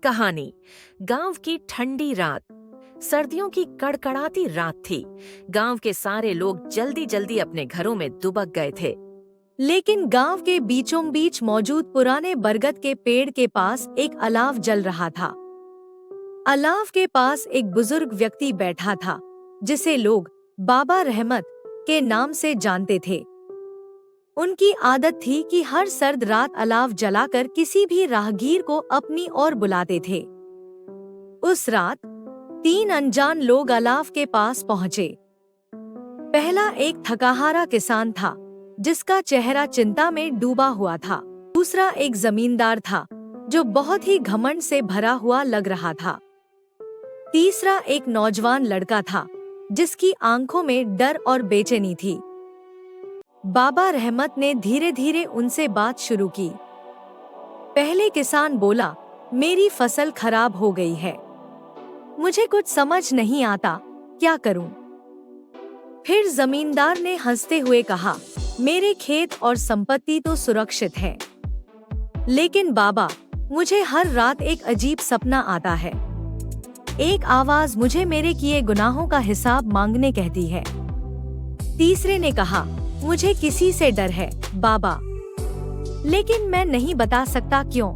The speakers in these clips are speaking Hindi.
कहानी। गांव की ठंडी रात, सर्दियों की कड़कड़ाती रात थी। गांव के सारे लोग जल्दी जल्दी अपने घरों में दुबक गए थे। लेकिन गांव के बीचों बीच मौजूद पुराने बरगद के पेड़ के पास एक अलाव जल रहा था। अलाव के पास एक बुजुर्ग व्यक्ति बैठा था, जिसे लोग बाबा रहमत के नाम से जानते थे। उनकी आदत थी कि हर सर्द रात अलाव जलाकर किसी भी राहगीर को अपनी ओर बुलाते थे। उस रात 3 अनजान लोग अलाव के पास पहुंचे। पहला एक थकाहारा किसान था, जिसका चेहरा चिंता में डूबा हुआ था। दूसरा एक जमींदार था, जो बहुत ही घमंड से भरा हुआ लग रहा था। तीसरा एक नौजवान लड़का था, जिसकी आंखों में डर और बेचैनी थी। बाबा रहमत ने धीरे धीरे उनसे बात शुरू की। पहले किसान बोला, मेरी फसल खराब हो गई है, मुझे कुछ समझ नहीं आता, क्या करूं? फिर जमींदार ने हंसते हुए कहा, मेरे खेत और संपत्ति तो सुरक्षित है, लेकिन बाबा, मुझे हर रात एक अजीब सपना आता है। एक आवाज मुझे मेरे किए गुनाहों का हिसाब मांगने कहती है। तीसरे ने कहा, मुझे किसी से डर है बाबा, लेकिन मैं नहीं बता सकता क्यों।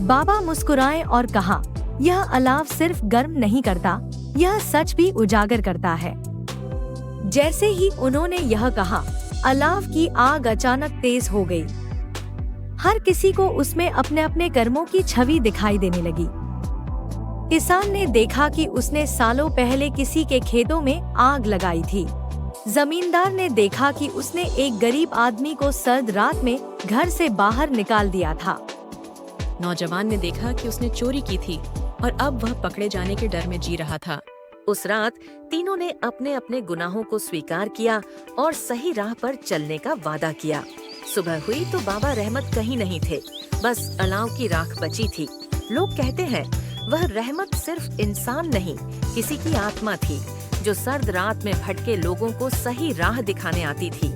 बाबा मुस्कुराए और कहा, यह अलाव सिर्फ गर्म नहीं करता, यह सच भी उजागर करता है। जैसे ही उन्होंने यह कहा, अलाव की आग अचानक तेज हो गई। हर किसी को उसमें अपने अपने कर्मों की छवि दिखाई देने लगी। किसान ने देखा कि उसने सालों पहले किसी के खेतों में आग लगाई थी। जमींदार ने देखा कि उसने एक गरीब आदमी को सर्द रात में घर से बाहर निकाल दिया था। नौजवान ने देखा कि उसने चोरी की थी और अब वह पकड़े जाने के डर में जी रहा था। उस रात तीनों ने अपने अपने गुनाहों को स्वीकार किया और सही राह पर चलने का वादा किया। सुबह हुई तो बाबा रहमत कहीं नहीं थे, बस अलाव की राख बची थी। लोग कहते हैं, वह रहमत सिर्फ इंसान नहीं, किसी की आत्मा थी, जो सर्द रात में भटके लोगों को सही राह दिखाने आती थी।